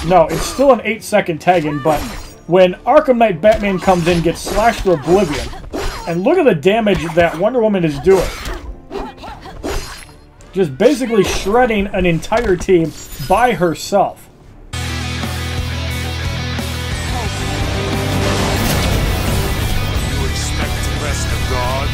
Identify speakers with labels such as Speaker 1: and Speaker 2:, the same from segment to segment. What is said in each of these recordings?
Speaker 1: No, it's still an 8-second tag-in, but when Arkham Knight Batman comes in, gets slashed to oblivion. And look at the damage that Wonder Woman is doing. Just basically shredding an entire team by herself.
Speaker 2: You expect the rest of God?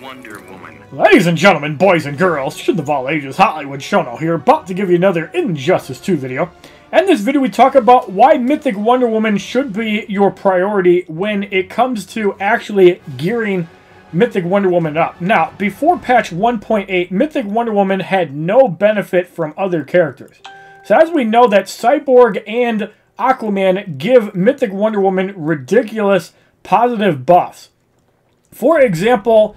Speaker 2: Wonder Woman.
Speaker 1: Ladies and gentlemen, boys and girls, children of all ages, HollywoodShono here, about to give you another Injustice 2 video. In this video, we talk about why Mythic Wonder Woman should be your priority when it comes to actually gearing Mythic Wonder Woman up. Now, before patch 1.8, Mythic Wonder Woman had no benefit from other characters. So as we know that Cyborg and Aquaman give Mythic Wonder Woman ridiculous positive buffs. For example,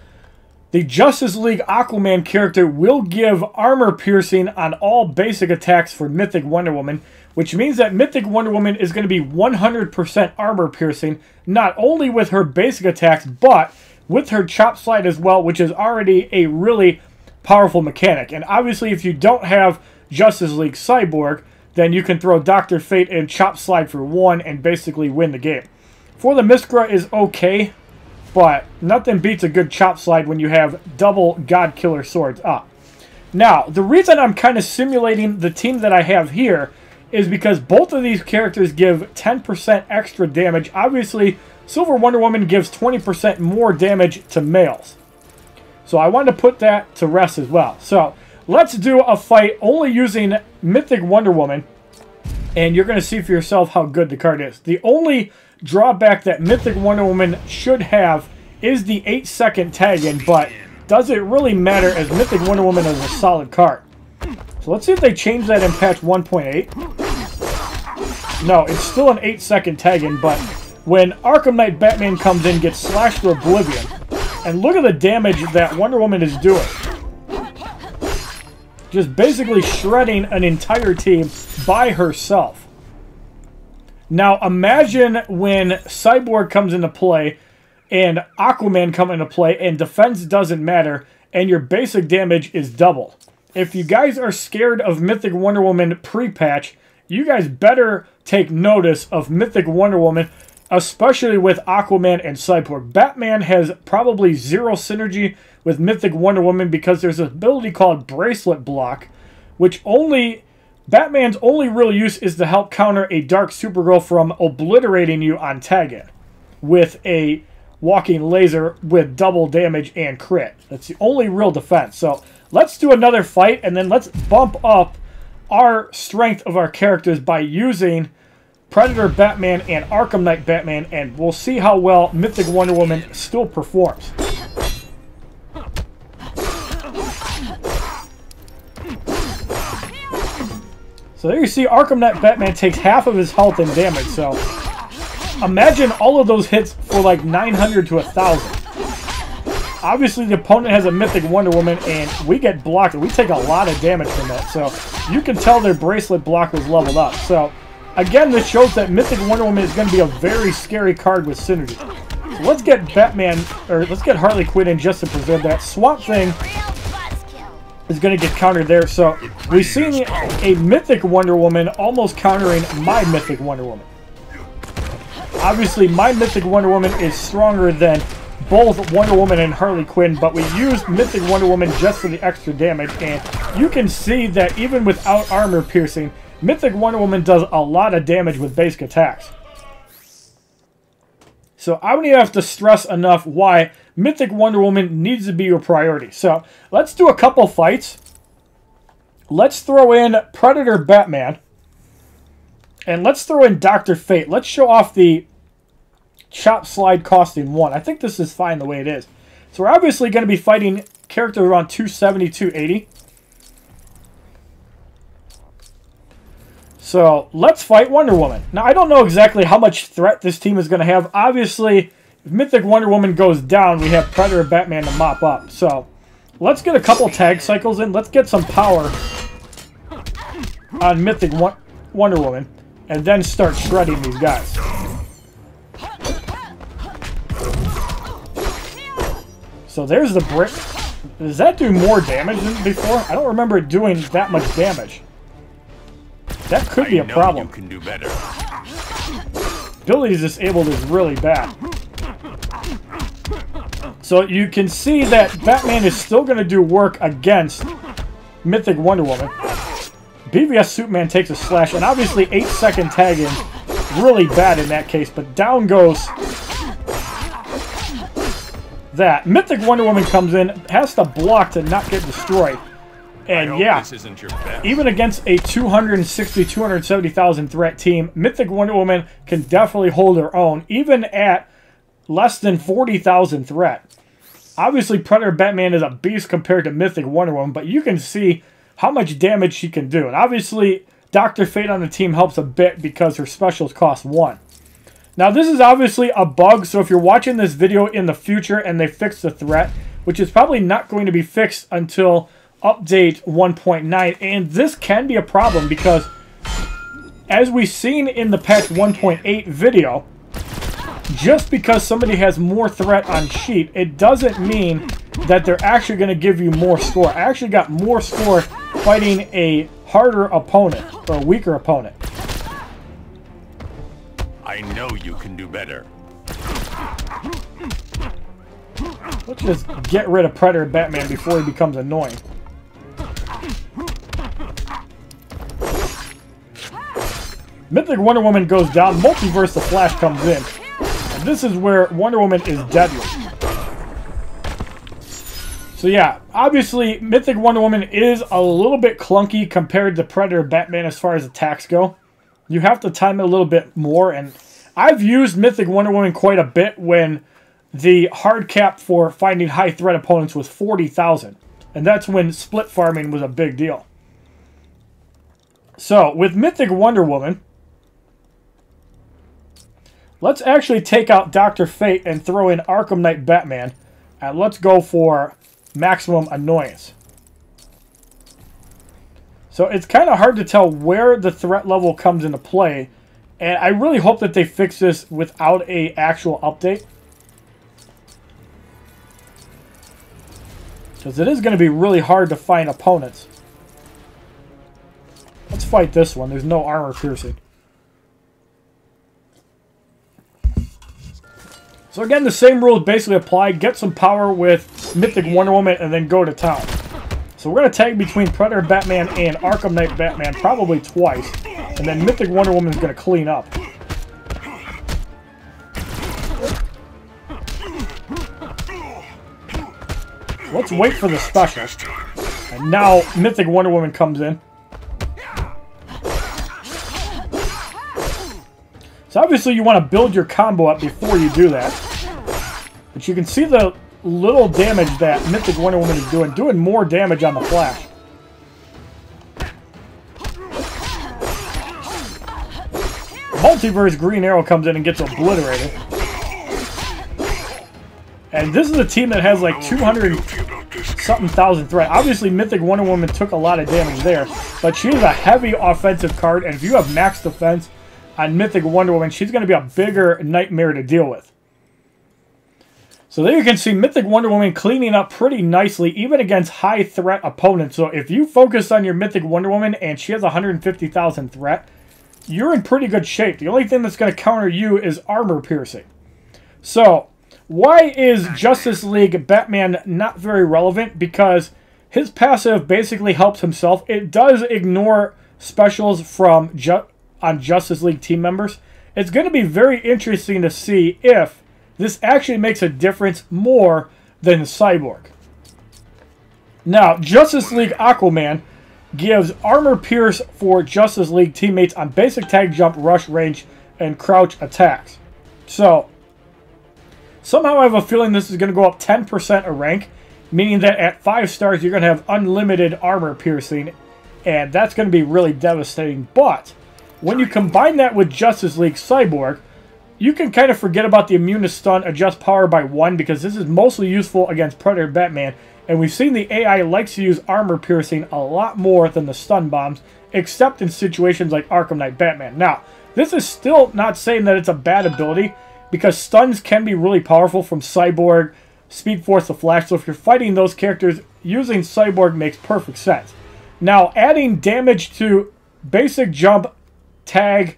Speaker 1: the Justice League Aquaman character will give armor piercing on all basic attacks for Mythic Wonder Woman, which means that Mythic Wonder Woman is going to be 100% armor piercing, not only with her basic attacks, but with her chop slide as well, which is already a really powerful mechanic. And obviously, if you don't have Justice League Cyborg, then you can throw Dr. Fate and chop slide for 1 and basically win the game. For the Myskra is okay, but nothing beats a good chop slide when you have double God Killer swords up. Now, the reason I'm kind of simulating the team that I have here is because both of these characters give 10% extra damage. Obviously, Silver Wonder Woman gives 20% more damage to males. So I wanted to put that to rest as well. So let's do a fight only using Mythic Wonder Woman, and you're going to see for yourself how good the card is. The only drawback that Mythic Wonder Woman should have is the 8-second tag-in, but does it really matter as Mythic Wonder Woman is a solid card? So let's see if they change that in patch 1.8. No, it's still an 8-second tag-in, but when Arkham Knight Batman comes in, gets slashed to oblivion. And look at the damage that Wonder Woman is doing. Just basically shredding an entire team by herself. Now, imagine when Cyborg comes into play and Aquaman come into play and defense doesn't matter and your basic damage is doubled. If you guys are scared of Mythic Wonder Woman pre-patch, you guys better take notice of Mythic Wonder Woman, especially with Aquaman and Cyborg. Batman has probably zero synergy with Mythic Wonder Woman because there's an ability called Bracelet Block, which Batman's only real use is to help counter a Dark Supergirl from obliterating you on tag-in with a walking laser with double damage and crit. That's the only real defense. So let's do another fight, and then let's bump up our strength of our characters by using Predator Batman and Arkham Knight Batman, and we'll see how well Mythic Wonder Woman still performs. So there you see Arkham Knight Batman takes half of his health and damage, so imagine all of those hits for like 900 to 1,000. Obviously the opponent has a Mythic Wonder Woman and we get blocked and we take a lot of damage from that, so you can tell their Bracelet Block was leveled up. So again, this shows that Mythic Wonder Woman is going to be a very scary card with synergy. So let's get let's get Harley Quinn in just to preserve that. Swamp Thing is going to get countered there. So we've seen a Mythic Wonder Woman almost countering my Mythic Wonder Woman. Obviously, my Mythic Wonder Woman is stronger than both Wonder Woman and Harley Quinn, but we used Mythic Wonder Woman just for the extra damage, and you can see that even without armor piercing, Mythic Wonder Woman does a lot of damage with basic attacks. So I don't even have to stress enough why Mythic Wonder Woman needs to be your priority. So let's do a couple fights. Let's throw in Predator Batman. And let's throw in Dr. Fate. Let's show off the chop slide costing 1. I think this is fine the way it is. So we're obviously going to be fighting characters around 270, 280. So let's fight Wonder Woman. Now, I don't know exactly how much threat this team is going to have. Obviously, if Mythic Wonder Woman goes down, we have Predator Batman to mop up. So let's get a couple tag cycles in. Let's get some power on Mythic Wonder Woman and then start shredding these guys. So there's the brick. Does that do more damage than before? I don't remember it doing that much damage. That could be a problem.
Speaker 2: You can do better.
Speaker 1: Ability disabled is really bad. So you can see that Batman is still going to do work against Mythic Wonder Woman. BVS Superman takes a slash, and obviously 8-second tagging really bad in that case, but down goes that. Mythic Wonder Woman comes in, has to block to not get destroyed. And yeah,
Speaker 2: this isn't your best.
Speaker 1: Even against a 260, 270,000 threat team, Mythic Wonder Woman can definitely hold her own, even at less than 40,000 threat. Obviously, Predator Batman is a beast compared to Mythic Wonder Woman, but you can see how much damage she can do. And obviously, Dr. Fate on the team helps a bit because her specials cost 1. Now, this is obviously a bug, so if you're watching this video in the future and they fix the threat, which is probably not going to be fixed until update 1.9, and this can be a problem because, as we've seen in the patch 1.8 video, just because somebody has more threat on sheet, it doesn't mean that they're actually going to give you more score. I actually got more score fighting a harder opponent, or a weaker opponent.
Speaker 2: I know you can do better.
Speaker 1: Let's just get rid of Predator Batman before he becomes annoying. Mythic Wonder Woman goes down, Multiverse the Flash comes in. And this is where Wonder Woman is deadly. So yeah, obviously Mythic Wonder Woman is a little bit clunky compared to Predator Batman as far as attacks go. You have to time it a little bit more, and I've used Mythic Wonder Woman quite a bit when the hard cap for finding high threat opponents was 40,000. And that's when split farming was a big deal. So, with Mythic Wonder Woman, let's actually take out Dr. Fate and throw in Arkham Knight Batman. And let's go for maximum annoyance. So it's kind of hard to tell where the threat level comes into play. And I really hope that they fix this without an actual update. Because it is going to be really hard to find opponents. Let's fight this one. There's no armor piercing. So again, the same rules basically apply. Get some power with Mythic Wonder Woman and then go to town. So we're going to tag between Predator Batman and Arkham Knight Batman probably twice. And then Mythic Wonder Woman is going to clean up. Let's wait for the special. And now Mythic Wonder Woman comes in. So obviously you want to build your combo up before you do that. But you can see the little damage that Mythic Wonder Woman is doing more damage on the Flash. Multiverse Green Arrow comes in and gets obliterated. And this is a team that has like 200-something thousand threat. Obviously, Mythic Wonder Woman took a lot of damage there. But she is a heavy offensive card. And if you have max defense on Mythic Wonder Woman, she's going to be a bigger nightmare to deal with. So there you can see Mythic Wonder Woman cleaning up pretty nicely, even against high threat opponents. So if you focus on your Mythic Wonder Woman and she has 150,000 threat, you're in pretty good shape. The only thing that's going to counter you is armor piercing. So why is Justice League Batman not very relevant? Because his passive basically helps himself. It does ignore specials from on Justice League team members. It's going to be very interesting to see if this actually makes a difference more than Cyborg. Now, Justice League Aquaman gives armor pierce for Justice League teammates on basic tag, jump, rush, range, and crouch attacks. So somehow I have a feeling this is going to go up 10% a rank, meaning that at 5 stars you're going to have unlimited armor piercing, and that's going to be really devastating. But when you combine that with Justice League Cyborg, you can kind of forget about the immune to stun, adjust power by 1, because this is mostly useful against Predator Batman. And we've seen the AI likes to use armor piercing a lot more than the stun bombs, except in situations like Arkham Knight Batman. Now, this is still not saying that it's a bad ability, because stuns can be really powerful from Cyborg, Speed Force, the Flash. So if you're fighting those characters, using Cyborg makes perfect sense. Now, adding damage to basic jump, tag,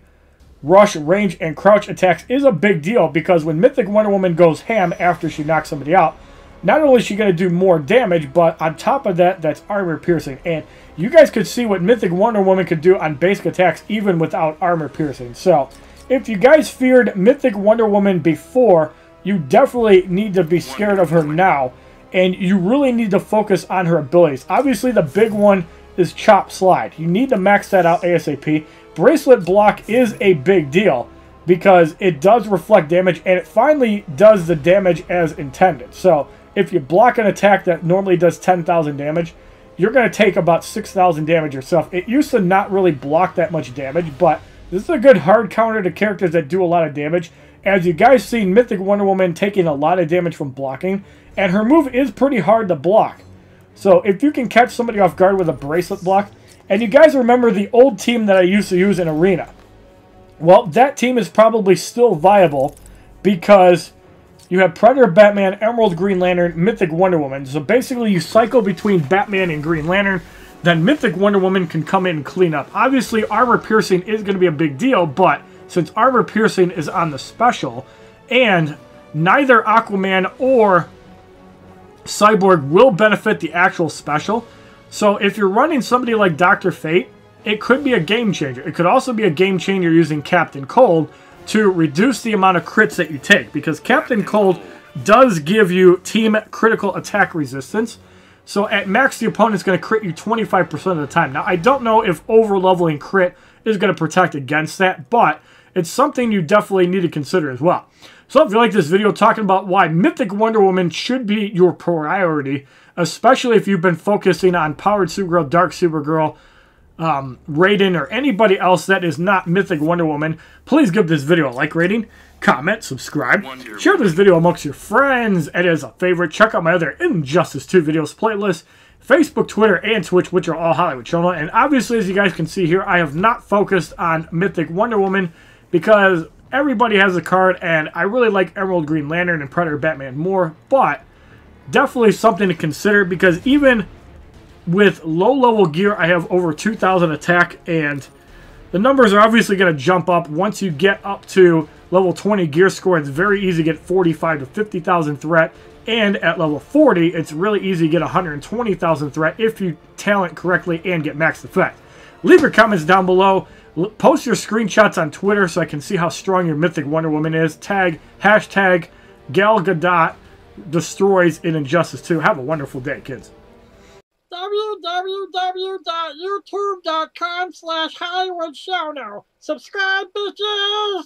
Speaker 1: rush, range, and crouch attacks is a big deal, because when Mythic Wonder Woman goes ham after she knocks somebody out, not only is she going to do more damage, but on top of that, that's armor piercing. And you guys could see what Mythic Wonder Woman could do on basic attacks even without armor piercing. So, if you guys feared Mythic Wonder Woman before, you definitely need to be scared of her now. And you really need to focus on her abilities. Obviously, the big one is Chop Slide. You need to max that out ASAP. Bracelet Block is a big deal, because it does reflect damage, and it finally does the damage as intended. So, if you block an attack that normally does 10,000 damage, you're going to take about 6,000 damage yourself. It used to not really block that much damage, but this is a good hard counter to characters that do a lot of damage. As you guys seen, Mythic Wonder Woman taking a lot of damage from blocking, and her move is pretty hard to block. So if you can catch somebody off guard with a bracelet block, and you guys remember the old team that I used to use in Arena, well, that team is probably still viable, because you have Predator Batman, Emerald Green Lantern, Mythic Wonder Woman. So basically you cycle between Batman and Green Lantern, then Mythic Wonder Woman can come in and clean up. Obviously, armor piercing is going to be a big deal, but since armor piercing is on the special, and neither Aquaman or Cyborg will benefit the actual special, so if you're running somebody like Dr. Fate, it could be a game changer. It could also be a game changer using Captain Cold to reduce the amount of crits that you take, because Captain Cold does give you team critical attack resistance. So at max, the opponent's going to crit you 25% of the time. Now, I don't know if over-leveling crit is going to protect against that, but it's something you definitely need to consider as well. So if you like this video talking about why Mythic Wonder Woman should be your priority, especially if you've been focusing on Powered Supergirl, Dark Supergirl, Raiden, or anybody else that is not Mythic Wonder Woman, please give this video a like rating, comment, subscribe, share this video amongst your friends, and as a favorite, check out my other Injustice 2 videos playlist, Facebook, Twitter, and Twitch, which are all HollywoodShono. And obviously, as you guys can see here, I have not focused on Mythic Wonder Woman, because everybody has a card, and I really like Emerald Green Lantern and Predator Batman more, but definitely something to consider, because even with low-level gear, I have over 2,000 attack, and the numbers are obviously going to jump up once you get up to level 20 gear score. It's very easy to get 45 to 50,000 threat, and at level 40, it's really easy to get 120,000 threat if you talent correctly and get max effect. Leave your comments down below. Post your screenshots on Twitter so I can see how strong your Mythic Wonder Woman is. Tag hashtag Gal Gadot destroys in Injustice 2. Have a wonderful day, kids.
Speaker 3: www.youtube.com/HollywoodShono. Subscribe, bitches!